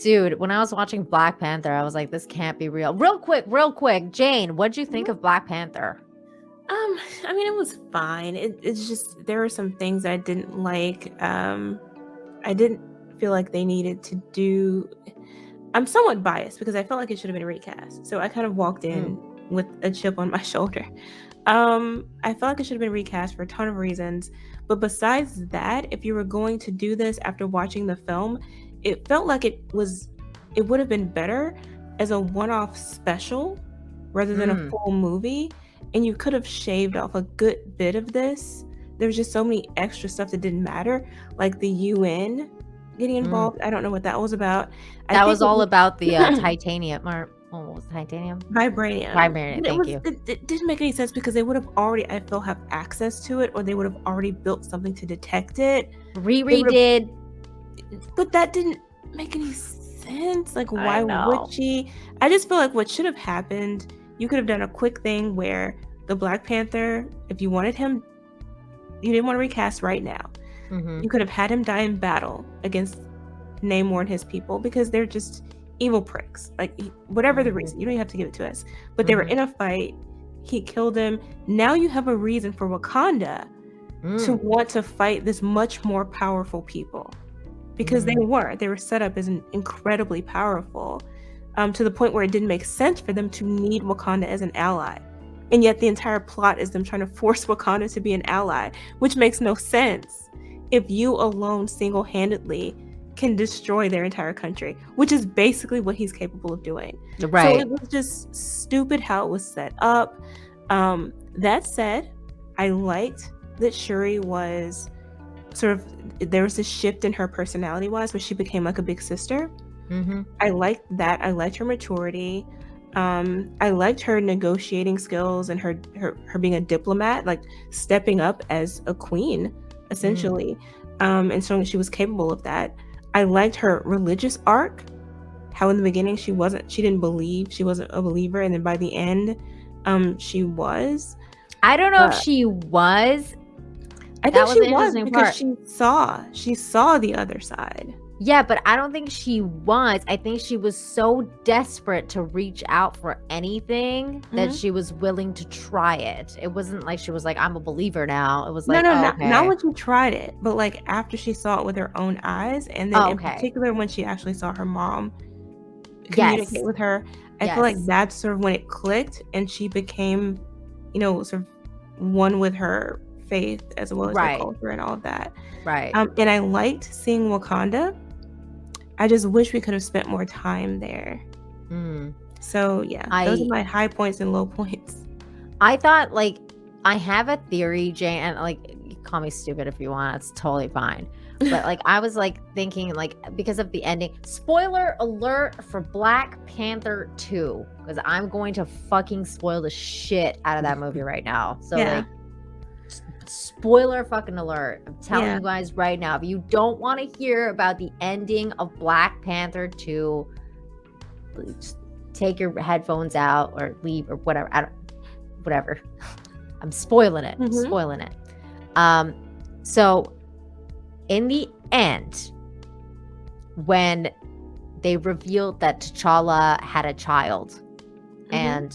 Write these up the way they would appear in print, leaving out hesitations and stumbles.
Dude, when I was watching Black Panther, I was like, this can't be real. Real quick, Jane, what'd you think of Black Panther? I mean, it was fine. It's just there were some things I didn't like. I didn't feel like they needed to do. I'm somewhat biased because I felt like it should have been recast. So I kind of walked in with a chip on my shoulder. I felt like it should have been recast for a ton of reasons. But besides that, if you were going to do this after watching the film, it felt like it would have been better as a one-off special rather than a full movie. And you could have shaved off a good bit of this. There's just so many extra stuff that didn't matter, like the UN getting involved. I don't know what that was about. That was all about the titanium, or what was titanium? Vibranium. Thank you. It didn't make any sense because they would have already, I feel, have access to it, or they would have already built something to detect it. Riri did. But that didn't make any sense. Like, why would she? I just feel like what should have happened, you could have done a quick thing where the Black Panther, if you wanted him, you didn't want to recast right now. You could have had him die in battle against Namor and his people because they're just evil pricks. Like, whatever the reason, you don't even have to give it to us. But they were in a fight. He killed him. Now you have a reason for Wakanda to want to fight this much more powerful people. Because they were set up as incredibly powerful, to the point where it didn't make sense for them to need Wakanda as an ally. And yet the entire plot is them trying to force Wakanda to be an ally, which makes no sense if you alone single-handedly can destroy their entire country, which is basically what he's capable of doing. Right. So it was just stupid how it was set up. That said, I liked that Shuri was sort of, there was this shift in her personality-wise where she became like a big sister. I liked that. I liked her maturity. I liked her negotiating skills and her being a diplomat, like stepping up as a queen, essentially, and showing she was capable of that. I liked her religious arc, how in the beginning she didn't believe, she wasn't a believer, and then by the end, she was. I don't know if she was. I think she was because she saw the other side. Yeah, but I don't think she was. I think she was so desperate to reach out for anything that she was willing to try it. It wasn't like she was like, I'm a believer now. It was like, not when she tried it, but like after she saw it with her own eyes, and then in particular when she actually saw her mom communicate with her, I feel like that's sort of when it clicked and she became, sort of one with her faith as well as her culture and all of that. Right. And I liked seeing Wakanda. I just wish we could have spent more time there. So yeah, those are my high points and low points. I thought, like, I have a theory, Jane, and like, you call me stupid if you want, it's totally fine. But like, I was like thinking, like, because of the ending, spoiler alert for Black Panther 2, because I'm going to fucking spoil the shit out of that movie right now. So like, spoiler fucking alert. I'm telling you guys right now, if you don't want to hear about the ending of Black Panther 2, just take your headphones out or leave or whatever. Whatever. I'm spoiling it. So in the end, when they revealed that T'Challa had a child, and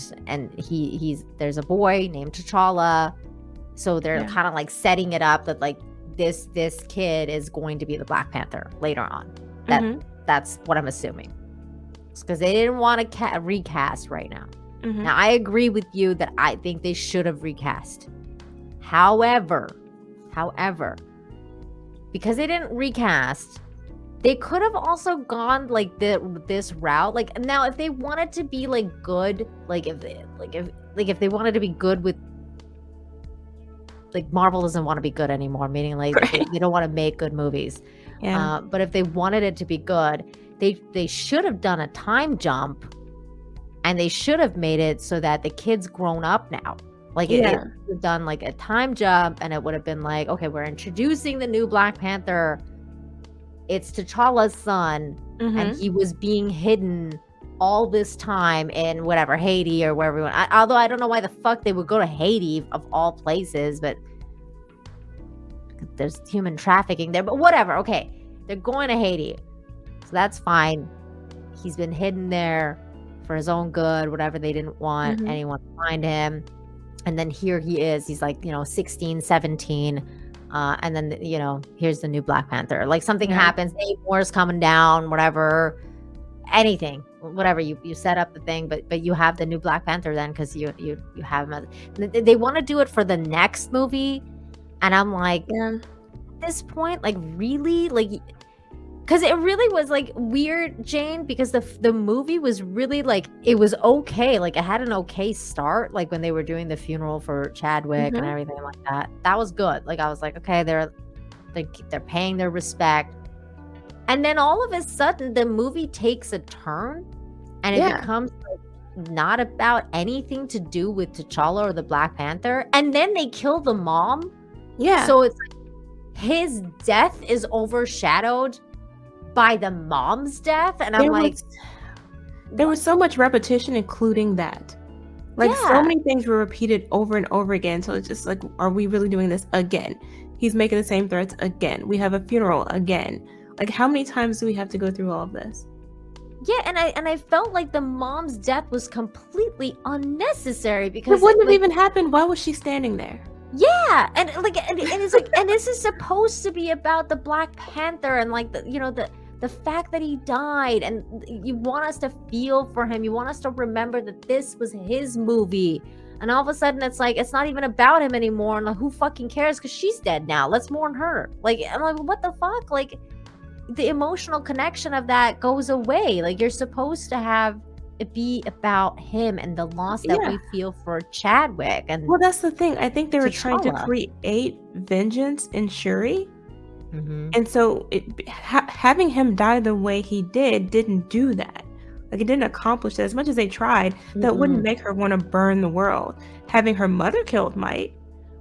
there's a boy named T'Challa. So they're kind of like setting it up that like this kid is going to be the Black Panther later on. That's what I'm assuming. It's because they didn't want to recast right now. Now I agree with you that I think they should have recast. However, because they didn't recast, they could have also gone like this route. Like now, if they wanted to be like good, like if they wanted to be good with. Like Marvel doesn't want to be good anymore, meaning like they don't want to make good movies. But if they wanted it to be good, they should have done a time jump, and they should have made it so that the kid's grown up now. Like it would have done like a time jump, and it would have been like, okay, we're introducing the new Black Panther. It's T'Challa's son, and he was being hidden all this time in whatever, Haiti or wherever. Although I don't know why the fuck they would go to Haiti of all places, but there's human trafficking there. But whatever, okay, they're going to Haiti, so that's fine. he's been hidden there for his own good, whatever. They didn't want anyone to find him. And then here he is. He's like, 16, 17. And then, here's the new Black Panther. Like something happens. Namor's coming down, whatever. Anything, whatever. You set up the thing, but you have the new Black Panther then because you have him. They want to do it for the next movie. And I'm like, at this point, like, really? Like, because it really was like weird, Jayne, because the movie was really like, it was okay. Like it had an okay start, like when they were doing the funeral for Chadwick and everything like that. That was good. Like I was like, okay, they're paying their respect. And then all of a sudden the movie takes a turn and it becomes like not about anything to do with T'Challa or the Black Panther. And then they kill the mom. Yeah. So it's like his death is overshadowed by the mom's death, and there was so much repetition, including that. Like so many things were repeated over and over again. So it's just like, are we really doing this again? He's making the same threats again. We have a funeral again. Like how many times do we have to go through all of this? Yeah, and I felt like the mom's death was completely unnecessary because it wouldn't have even happened. Why was she standing there? Yeah, and it's like, and this is supposed to be about the Black Panther and like the fact that he died, and you want us to feel for him. You want us to remember that this was his movie. And all of a sudden it's like, it's not even about him anymore. And like, who fucking cares? Because she's dead now. Let's mourn her. Like, I'm like, what the fuck? Like, the emotional connection of that goes away. Like, you're supposed to have it be about him and the loss that we feel for Chadwick. And well, that's the thing. I think they were trying to create vengeance in Shuri. And so having him die the way he didn't do that. Like it didn't accomplish that. As much as they tried, that wouldn't make her want to burn the world. Having her mother killed might,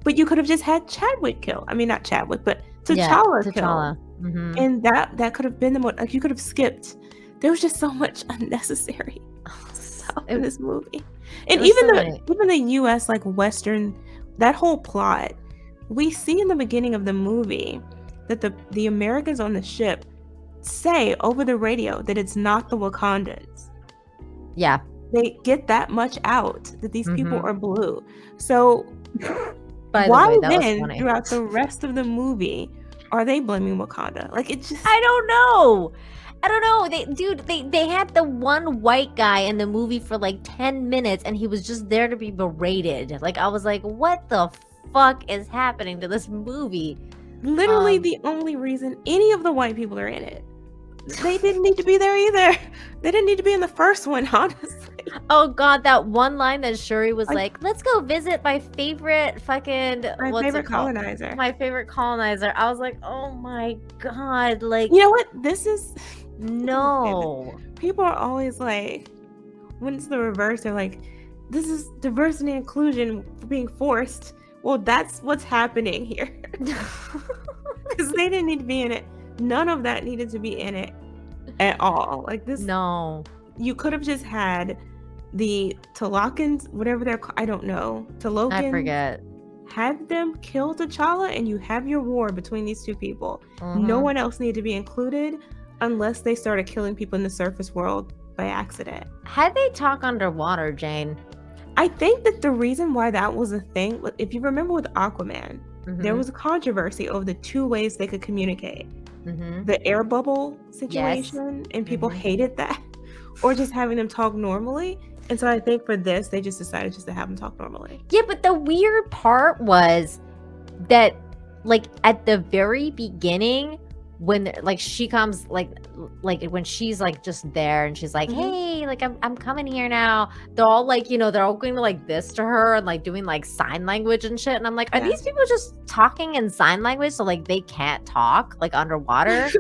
but you could have just had Chadwick killed. I mean, not Chadwick, but T'Challa killed. And that could have been the more, like you could have skipped. There was just so much unnecessary stuff in this movie. And even the US like Western, that whole plot, we see in the beginning of the movie that the Americans on the ship say over the radio that it's not the Wakandans. Yeah. They get that much out that these people are blue. So why then throughout the rest of the movie are they blaming Wakanda? Like it just I don't know. They had the one white guy in the movie for like 10 minutes and he was just there to be berated. Like I was like, what the fuck is happening to this movie? Literally the only reason any of the white people are in it. They didn't need to be there either. They didn't need to be in the first one, honestly. Oh god, that one line that Shuri was like, let's go visit my favorite fucking colonizer. My favorite colonizer. I was like, oh my god, like you know what? This is no. People are always like, when it's the reverse, they're like, this is diversity and inclusion being forced. Well, that's what's happening here. Because they didn't need to be in it. None of that needed to be in it at all. Like this. No. You could have just had the Talokans, whatever they're called. I don't know. Talokans. I forget. Have them kill T'Challa and you have your war between these two people. No one else needed to be included unless they started killing people in the surface world by accident. Had they talk underwater, Jayne? I think that the reason why that was a thing, if you remember with Aquaman, there was a controversy over the two ways they could communicate. The air bubble situation, and people hated that, or just having them talk normally. And so I think for this, they just decided just to have them talk normally. Yeah, but the weird part was that, like, at the very beginning, when like she comes like when she's like just there and she's like, hey, like I'm coming here now, they're all like, they're all going like this to her and like doing like sign language and shit, and I'm like, are these people just talking in sign language so like they can't talk like underwater?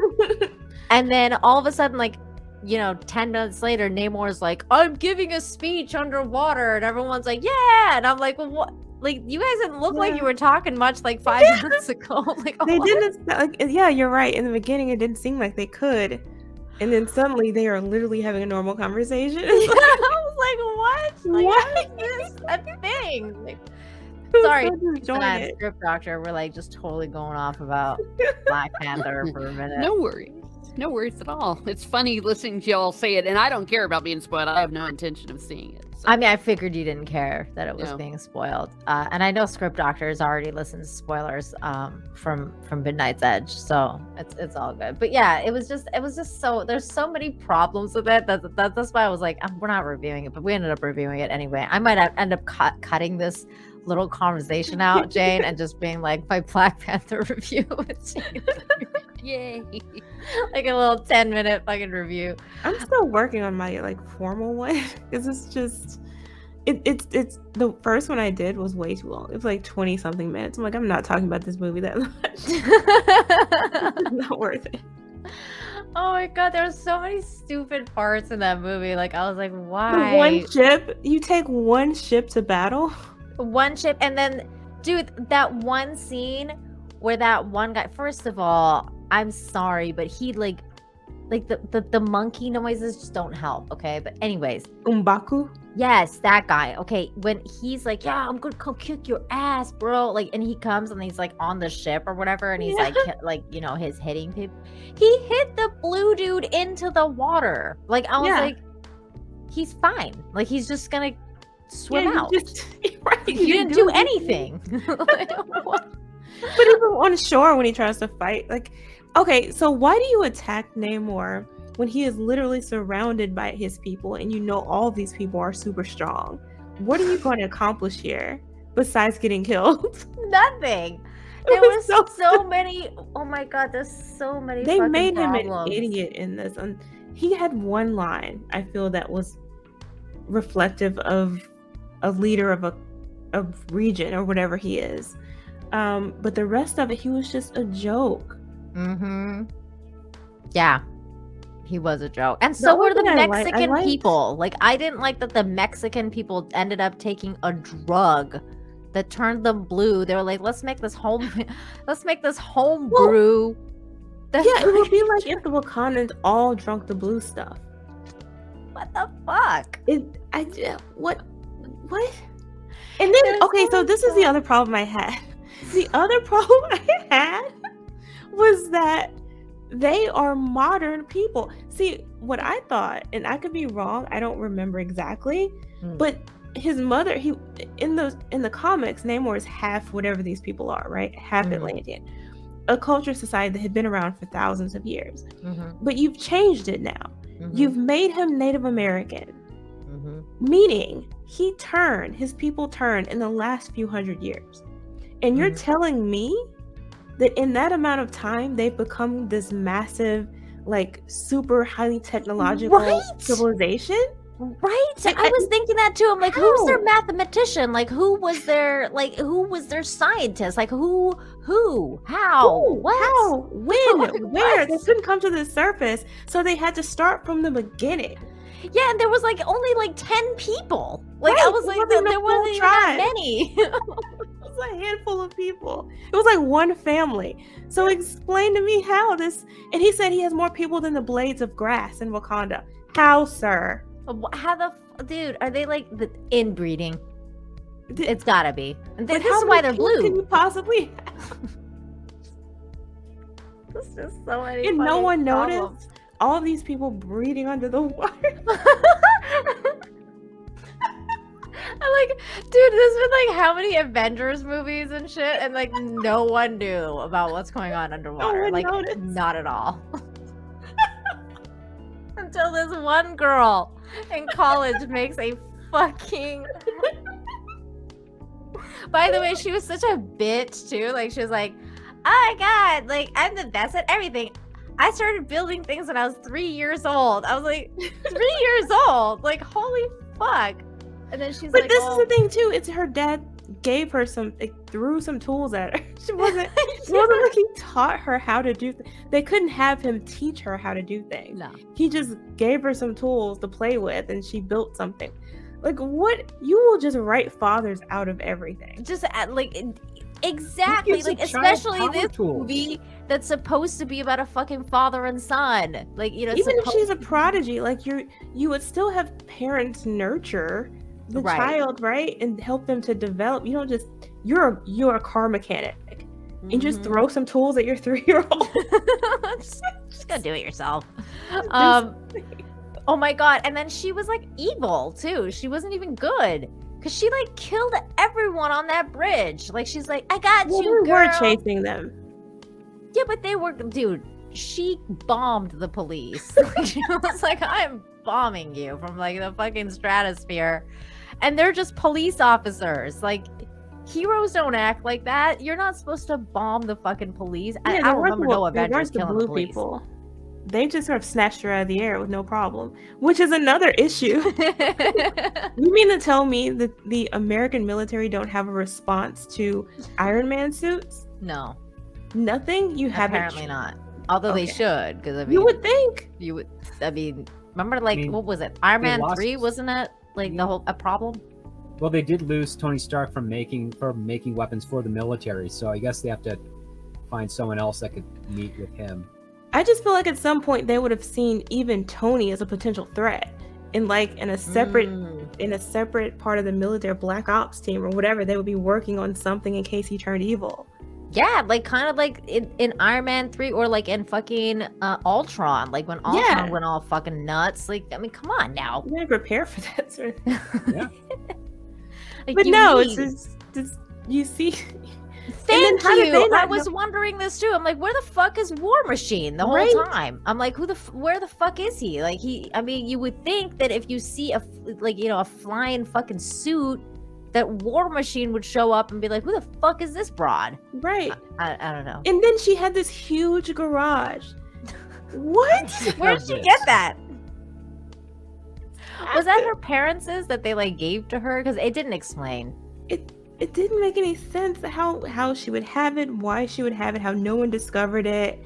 And then all of a sudden, like, 10 minutes later, Namor's like, I'm giving a speech underwater, and everyone's like, yeah, and I'm like, well, what? Like, you guys didn't look like you were talking much like 5 minutes ago. Like, they didn't. Like, yeah, you're right. In the beginning, it didn't seem like they could, and then suddenly they are literally having a normal conversation. I was like, what? Like, how is this a thing? Like, sorry, script doctor. We're like just totally going off about Black Panther for a minute. No worries. No worries at all. It's funny listening to y'all say it, and I don't care about being spoiled. I have no intention of seeing it. So. I mean, I figured you didn't care that it was No. being spoiled, and I know script doctors already listen to spoilers from Midnight's Edge, so it's all good. But yeah, it was just so there's so many problems with it. That's why I was like, we're not reviewing it, but we ended up reviewing it anyway. I might end up cutting this little conversation out, Jayne, and just being like my Black Panther review with Jayne. Yay! Like a little 10-minute fucking review. I'm still working on my like formal one because it's just it's the first one I did was way too long. It was like 20 something minutes. I'm like, I'm not talking about this movie that much. It's not worth it. Oh my god, there were so many stupid parts in that movie. Like I was like, why? The one ship, you take one ship to battle. One ship, and then dude, that one scene where that one guy, first of all, I'm sorry, but he like the monkey noises just don't help, okay? But anyways, Umbaku. yes, that guy. Okay, when he's like, yeah, I'm gonna come kick your ass, bro. Like, and he comes and he's like on the ship or whatever, and he's like you know, he's hitting people. He hit the blue dude into the water. Like I was like, he's fine. Like he's just gonna swim out. Right, you didn't do anything. Like, what? But even on shore when he tries to fight, like, okay, so why do you attack Namor when he is literally surrounded by his people and you know all these people are super strong? What are you going to accomplish here besides getting killed? Nothing. There was so many. Oh my god, there's so many. They made him problems. an idiot in this, and he had one line I feel that was reflective of a leader of a region or whatever he is. But the rest of it, he was just a joke. Mm-hmm. Yeah, he was a joke, and so were the Mexican people. Like, I didn't like that the Mexican people ended up taking a drug that turned them blue. They were like, let's make this home brew. Yeah, it would be like if the Wakandans all drunk the blue stuff. What the fuck? What? And then, okay, so this is the other problem I had. The other problem I had was that they are modern people. See, what I thought, and I could be wrong, I don't remember exactly, but his mother, in the comics, Namor is half whatever these people are, right? Half Atlantean. A culture society that had been around for thousands of years. But you've changed it now. You've made him Native American. Meaning his people turned in the last few hundred years. And you're telling me that in that amount of time, they've become this massive, like, super highly technological civilization? Right? I was thinking that too. I'm like, who's their mathematician? Like, who was their scientist? Like, who, how, what? How, when, where? They couldn't come to the surface, so they had to start from the beginning. Yeah, and there was like only like 10 people. Like, I was like, there wasn't even that many. It was a handful of people. It was like one family. So explain to me how this. And he said he has more people than the blades of grass in Wakanda. How, sir? How dude? Are they like inbreeding? It's gotta be. This is why they're blue. Can you possibly have? There's just so many. And no one noticed all these people breeding under the water. I'm like, dude, there's been like how many Avengers movies and shit, and like no one knew about what's going on underwater. Like, noticed. Not at all. Until this one girl in college makes a fucking. By the way, she was such a bitch too. Like, she was like, oh my god, like, I'm the best at everything. I started building things when I was 3 years old. I was like, 3 years old? Like, holy fuck. And then she's like, but this is the thing too. It's her dad gave her threw some tools at her. She wasn't like he taught her how to do they couldn't have him teach her how to do things. No. He just gave her some tools to play with and she built something. Like, what? You will just write fathers out of everything. Just like, exactly. Like, especially this movie that's supposed to be about a fucking father and son. Like, you know, even if she's a prodigy, like, you would still have parents nurture the child, right, and help them to develop. You don't just you're a car mechanic. and just throw some tools at your 3-year-old. Just go do it yourself. Just- Oh my god! And then she was like evil too. She wasn't even good because she like killed everyone on that bridge. Like she's like, I got well, you, we girl. were chasing them. Yeah, but they were, dude. She bombed the police. Like, she was like, I'm bombing you from like the fucking stratosphere, and they're just police officers. Like, heroes don't act like that. You're not supposed to bomb the fucking police. I don't remember no Avengers killing the police. People. They just sort of snatched her out of the air with no problem, which is another issue. You mean to tell me that the American military don't have a response to Iron Man suits? No, nothing. You haven't. Apparently not. Although they should, because I mean, you would think. You would. I mean, remember, like, what was it? Iron Man 3, wasn't it? Like the whole a problem. Well, they did lose Tony Stark from making weapons for the military, so I guess they have to find someone else that could meet with him. I just feel like at some point they would have seen even Tony as a potential threat, in a separate part of the military Black Ops team or whatever. They would be working on something in case he turned evil. Yeah, like kind of like in Iron Man 3 or like in fucking Ultron, like when Ultron went all fucking nuts. Like, I mean, come on now. You gotta prepare for that sort of thing. Yeah. Like, but no, it's just you see. Thank you. I was wondering this too. I'm like, where the fuck is War Machine the whole time? I'm like, where the fuck is he? Like I mean, you would think that if you see a flying fucking suit, that War Machine would show up and be like, who the fuck is this broad? Right. I don't know. And then she had this huge garage. What? Where did she get that? Was that her parents' that they like gave to her? Because it didn't explain. It didn't make any sense how she would have it, why she would have it, how no one discovered it,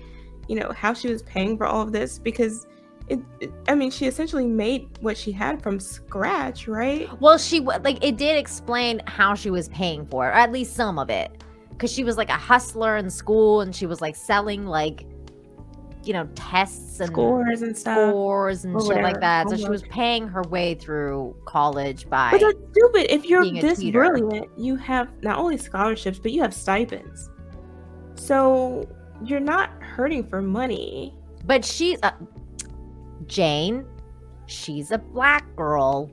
how she was paying for all of this, because she essentially made what she had from scratch, right? Well, it did explain how she was paying for it, or at least some of it, because she was like a hustler in school, and she was like selling like, tests and scores and stuff, shit like that. So she was paying her way through college by. But that's stupid. If you're this tutor. brilliant, you have not only scholarships, but you have stipends. So you're not hurting for money. But she's Jayne. She's a black girl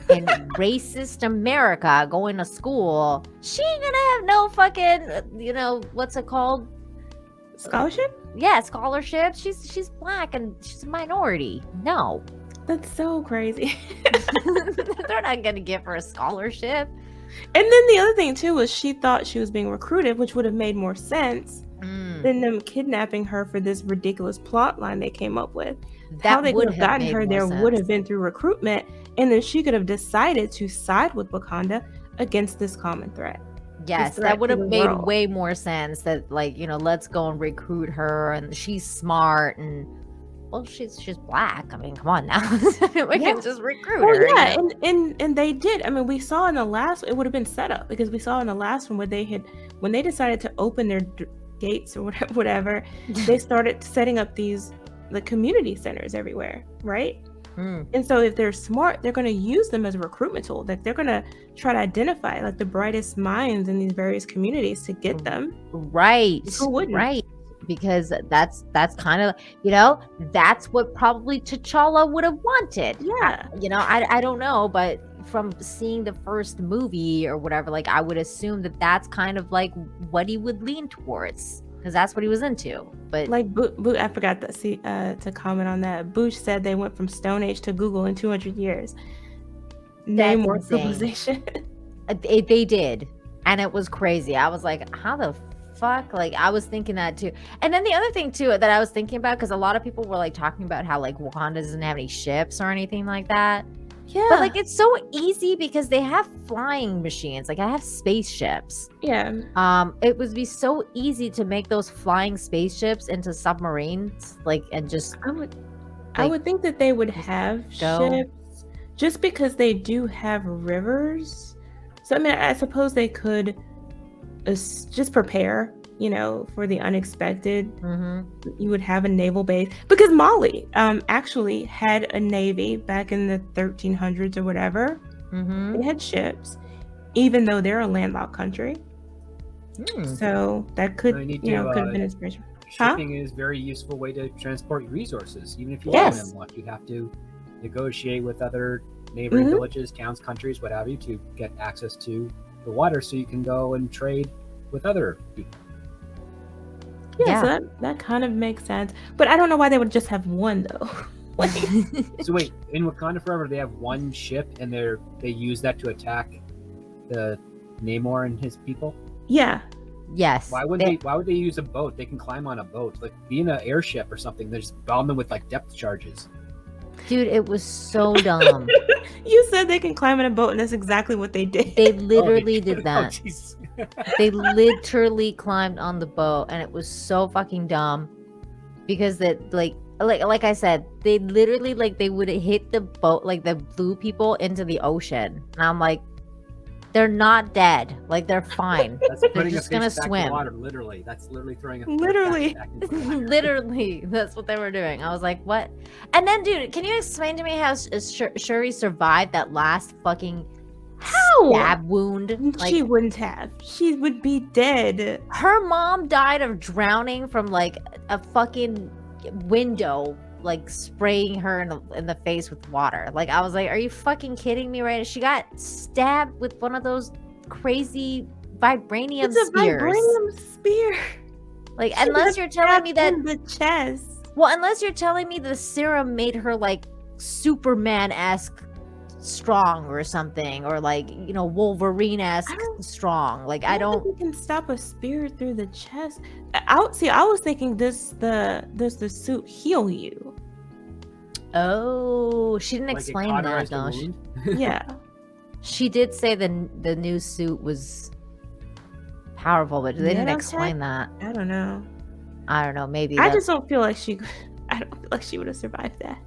in racist America going to school. She ain't gonna have no fucking, what's it called? Scholarship? Yeah, scholarship. She's black and she's a minority. No. That's so crazy. They're not gonna give her a scholarship. And then the other thing too was she thought she was being recruited, which would have made more sense than them kidnapping her for this ridiculous plot line they came up with. How they could have gotten her there would have been through recruitment, and then she could have decided to side with Wakanda against this common threat. Yes, that would have made way more sense. That let's go and recruit her, and she's smart, and well, she's black. I mean, come on now, we can just recruit her. Yeah, and they did. I mean, we saw in the last, it would have been set up because we saw in the last one when they decided to open their gates or whatever, they started setting up the community centers everywhere, right? And so if they're smart, they're going to use them as a recruitment tool. Like they're going to try to identify like the brightest minds in these various communities to get them. Right. Who wouldn't? Right. Because that's kind of, that's what probably T'Challa would have wanted. Yeah. I don't know, but from seeing the first movie or whatever, like I would assume that that's kind of like what he would lean towards. Because that's what he was into. But like I forgot to comment on that. Boosh said they went from Stone Age to Google in 200 years. Name more civilization. They did, and it was crazy. I was like, how the fuck? Like I was thinking that too. And then the other thing too that I was thinking about, because a lot of people were like talking about how like Wakanda doesn't have any ships or anything like that. Yeah. But like it's so easy because they have flying machines. Like I have spaceships. Yeah. It would be so easy to make those flying spaceships into submarines, like, and just I would think that they would have ships just because they do have rivers. So I mean, I suppose they could just prepare, for the unexpected. You would have a naval base because Mali actually had a navy back in the 1300s or whatever. They had ships, even though they're a landlocked country. So that could, So you need could have to, been inspiration. Huh? shipping is a very useful way to transport resources. Even if you Yes. live in one, you have to negotiate with other neighboring villages, towns, countries, what have you, to get access to the water so you can go and trade with other people. Yeah, so that kind of makes sense. But I don't know why they would just have one though. Like, So wait, in Wakanda Forever, they have one ship, and they use that to attack the Namor and his people. yeah. Yes. Why would they use a boat? They can climb on a boat, like be in an airship or something. They just bomb them with like depth charges. Dude, it was so dumb. You said they can climb in a boat, and that's exactly what they did. They literally did Oh, that. jeez. They literally climbed on the boat, and it was so fucking dumb because that like I said, they literally they would hit the boat, like the blue people into the ocean, and I'm like, they're not dead, like they're fine. That's They're putting just a fish gonna back swim. in water, literally. That's literally throwing a fish Literally. back into the water. Literally, that's what they were doing. I was like, what? And then, dude, can you explain to me how Shuri survived that last fucking stab wound? Like, She wouldn't have. She would be dead. her mom died of drowning from like a fucking window, like spraying her in the face with water. Like, I was like, are you fucking kidding me? Right? She got stabbed with one of those crazy vibranium It's a spears. vibranium spear. Like, She unless got you're telling me that, stabbed in the chest. well, unless you're telling me the serum made her like Superman-esque strong or something, or like, Wolverine-esque strong. Like, I don't. think you can stop a spear through the chest. I was thinking does the suit heal you? Oh, she didn't Like it explain that cauterized the though. wound. Yeah. She did say the new suit was powerful, but they didn't Nanotech? explain that. I don't know. I don't know. Maybe I that's- just don't feel like I don't feel like she would have survived that.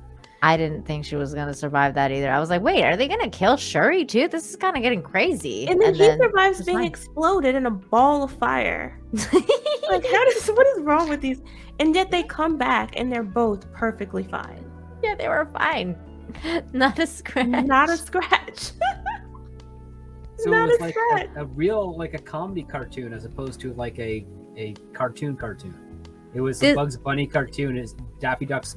I didn't think she was gonna survive that either. I was like, wait, are they gonna kill Shuri too? This is kind of getting crazy. And then he survives it's being fine. exploded in a ball of fire. Like, what is wrong with these? And yet they come back and they're both perfectly fine. Yeah, they were fine. Not a scratch. Not a scratch. So Not it was a like scratch. a real, like a comedy cartoon as opposed to like a cartoon. It was a This- Bugs Bunny cartoon. Is Daffy Duck's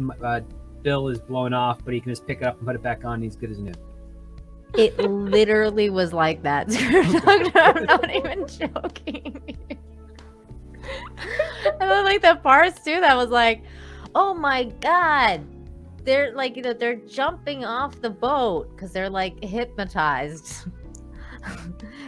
bill is blown off, but he can just pick it up and put it back on. And he's good as new. It literally was like that. I'm not even joking. And then like the parts too that was like, oh my god, they're like, they're jumping off the boat because they're like hypnotized.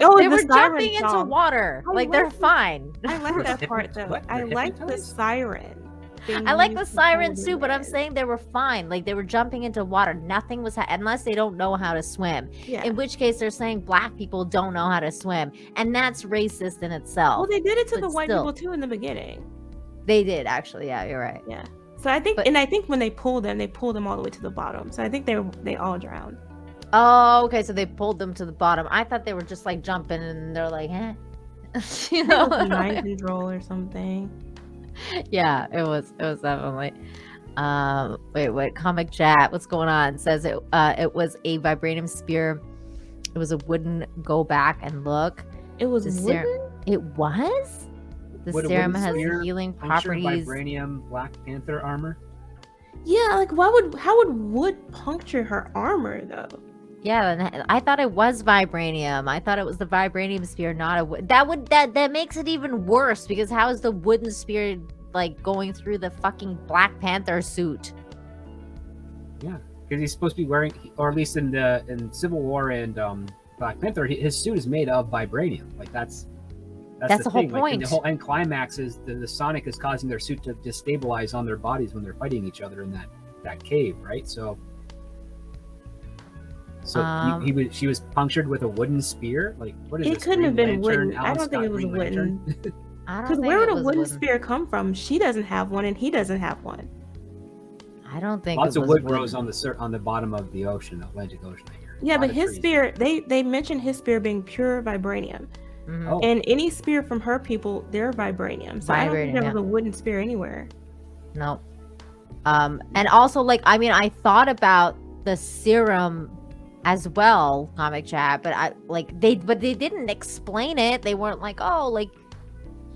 Oh, They the were siren jumping into song. water. I Like, they're like the- fine. I like that part though. What? I They're like the hypnotized? siren. being I like the used to sirens hold too, them but I'm in. saying they were fine. Like, they were jumping into water. Nothing was unless they don't know how to swim. Yeah. In which case, they're saying black people don't know how to swim, and that's racist in itself. Well, they did it to but the white still. people too in the beginning. They did actually. Yeah, you're right. Yeah. So I think, But- and I think when they pulled them all the way to the bottom. So I think they all drowned. Oh, okay. So they pulled them to the bottom. I thought they were just like jumping, and they're like, eh. You know? Mind control or something. Yeah, it was definitely. Wait, Comic Chat, what's going on? Says it was a vibranium spear. It was a wooden go back and look. It was The wooden? serum, it was? The Would a serum wooden has spear healing Puncture properties. vibranium Black Panther armor. Yeah, like how would wood puncture her armor though? Yeah, and I thought it was vibranium. I thought it was the vibranium spear, not a wood. That makes it even worse, because how is the wooden spear like going through the fucking Black Panther suit? Yeah, because he's supposed to be wearing, or at least in Civil War and Black Panther, his suit is made of vibranium. Like that's That's the whole thing. Like, point. the whole end climax is the Sonic is causing their suit to destabilize on their bodies when they're fighting each other in that cave, right? So she was punctured with a wooden spear. Like, what is It this? couldn't have Green been Lantern, wooden. I Alan don't think Scott it was Green wooden. Lantern? I don't Because think where it would a was wooden wooden. spear come from? She doesn't have one, and he doesn't have one. I don't think Lots it of was wood grows wooden. on the bottom of the ocean, Atlantic Ocean. I hear. Yeah, A lot but of his trees. spear, they mentioned his spear being pure vibranium, Mhm. Oh, and any spear from her people, they're vibranium. So I don't think Vibranium, there yeah. was a wooden spear anywhere. No. And also, like, I mean, I thought about the serum as well, Comic Chat, but they didn't explain it. They weren't like, oh, like,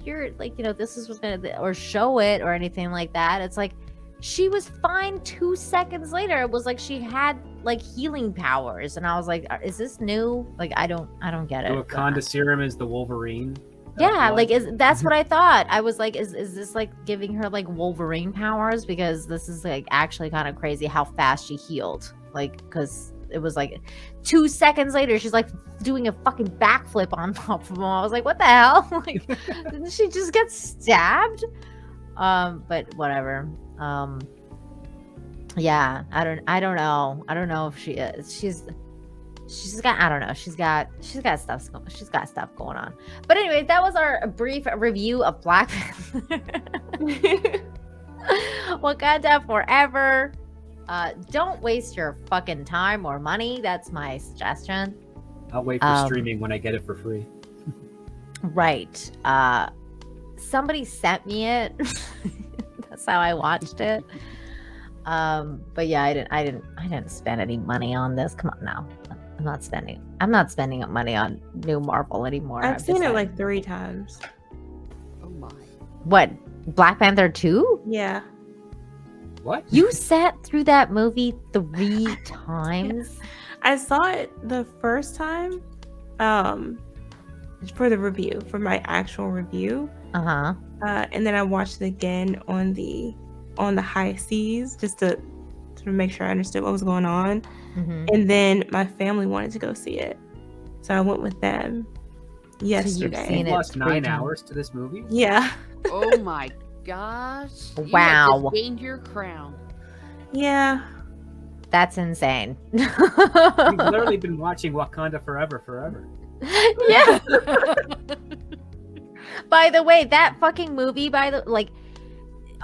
figured like, this is what's gonna, or show it or anything like that. It's like she was fine 2 seconds later. It was like she had like healing powers, and I was like, is this new? Like, I don't get The it. Wakanda serum is the Wolverine. Yeah, blood. like that's what I thought. I was like, is this like giving her like Wolverine powers? Because this is like actually kind of crazy how fast she healed. Like, because it was like 2 seconds later, she's like doing a fucking backflip on top of him. I was like, what the hell? Like, didn't she just get stabbed? But whatever. Yeah, I don't know. I don't know if she is. She's got, I don't know. She's got stuff going on. But anyway, that was our brief review of Black Panther. Wakanda Forever. Don't waste your fucking time or money. That's my suggestion. I'll wait for streaming when I get it for free. Right. Somebody sent me it. That's how I watched it. But yeah, I didn't spend any money on this. Come on now. I'm not spending money on new Marvel anymore. I've seen it like 3 times. Oh my. What? Black Panther 2? Yeah. What? You sat through that movie 3 times? I saw it the first time for the review, for my actual review. Uh-huh. And then I watched it again on the high seas just to make sure I understood what was going on. Mm-hmm. And then my family wanted to go see it, so I went with them yesterday. seen You it lost 3 9 times. hours to this movie? Yeah. Oh my gosh. Wow. You have just gained your crown. Yeah. That's insane. You've literally been watching Wakanda Forever. Yeah. By the way, that fucking movie,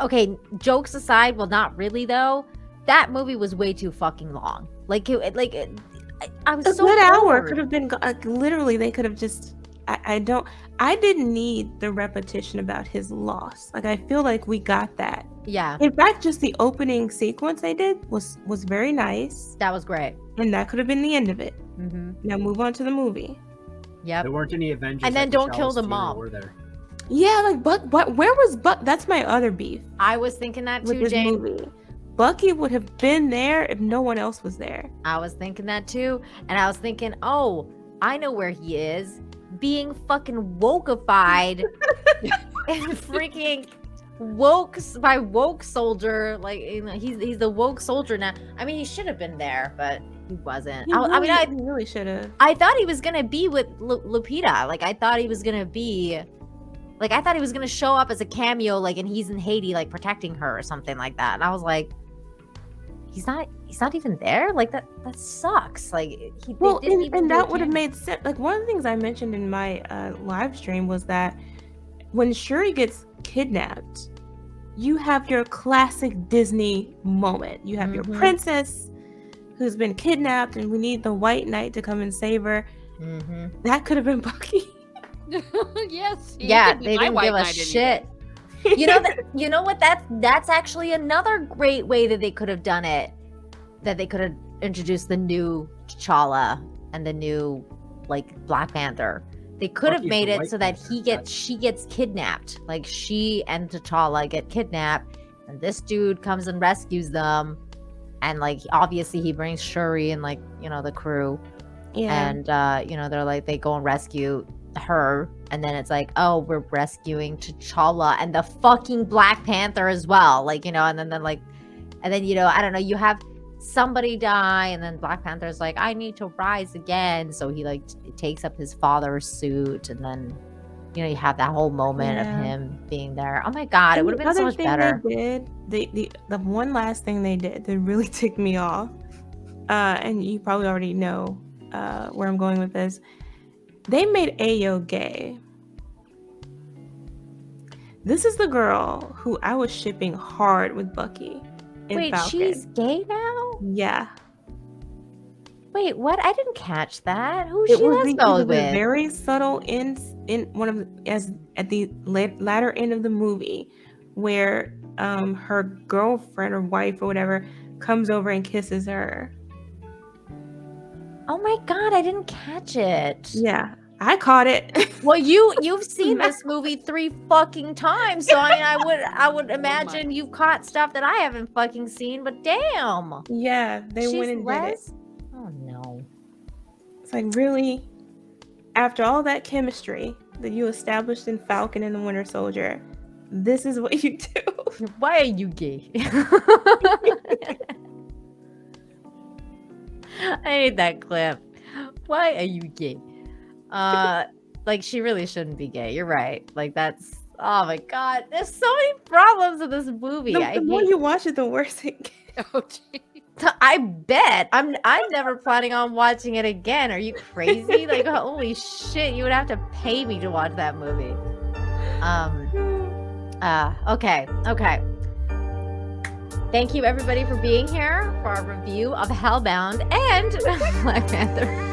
okay, jokes aside, well, not really though. That movie was way too fucking long. I'm A so good hour bored. could have been literally. They could have just. I didn't need the repetition about his loss. Like, I feel like we got that. Yeah, In fact, just the opening sequence they did was very nice, that was great. and that could have been the end of it. Mm-hmm. Now move on to the movie. Yep. There weren't any Avengers. And then at don't kill T'Challa's the funeral, mom. were there? Yeah, like Buck. Where was Buck? That's my other beef I was thinking that with too, this Jane. movie. Bucky would have been there if no one else was there. I was thinking that too. And I was thinking, oh, I know where he is. Being fucking wokeified and freaking woke soldier. Like, he's the woke soldier now. I mean, he should have been there, but he wasn't. He really should have. I thought he was gonna be with Lupita. Like, I thought he was gonna show up as a cameo, like, and he's in Haiti, like, protecting her or something like that. And I was like, he's not even there. Like, that sucks. Like, that would have made sense. Like, one of the things I mentioned in my live stream was that when Shuri gets kidnapped, you have your classic Disney moment. You have your Mhm. princess who's been kidnapped, and we need the White Knight to come and save her. Mm-hmm. That could have been Bucky. Yes. he Yeah, could be they my didn't white give a knight any shit. day. You know what? That's actually another great way that they could have done it. That they could have introduced the new T'Challa and the new, like, Black Panther. They could have Bucky's made the it White so that Panther. she gets kidnapped. Like, she and T'Challa get kidnapped, and this dude comes and rescues them. And, like, obviously he brings Shuri and, like, the crew. Yeah. And they're like, they go and rescue her, and then it's like, oh, we're rescuing T'Challa and the fucking Black Panther as well, like, and then I don't know, you have somebody die, and then Black Panther's like, I need to rise again, so he like takes up his father's suit, and then you have that whole moment of him being there. Oh my god, it would have been so much better. The one last thing they did that really ticked me off, and you probably already know where I'm going with this. They made Ayo gay. This is the girl who I was shipping hard with Bucky in Wait, Falcon. she's gay now? Yeah. Wait, what? I didn't catch that. Who's It she was lesbian with? very subtle in one of as at the latter end of the movie, where her girlfriend or wife or whatever comes over and kisses her. Oh my god, I didn't catch it. Yeah, I caught it. Well, you've seen this movie 3 fucking times, so I mean, I would imagine you've caught stuff that I haven't fucking seen. But damn, Yeah, they she's went and did it. Les? Oh no. It's like, really? After all that chemistry that you established in Falcon and the Winter Soldier, this is what you do? Why are you gay? I need that clip. Why are you gay? Like, she really shouldn't be gay. You're right. Like, that's, oh my god, there's so many problems with this movie. The more you watch it, the worse it gets. Oh, gee. I bet. I'm never planning on watching it again. Are you crazy? Like, holy shit, you would have to pay me to watch that movie. Okay. Thank you everybody for being here for our review of Hellbound and Black Panther.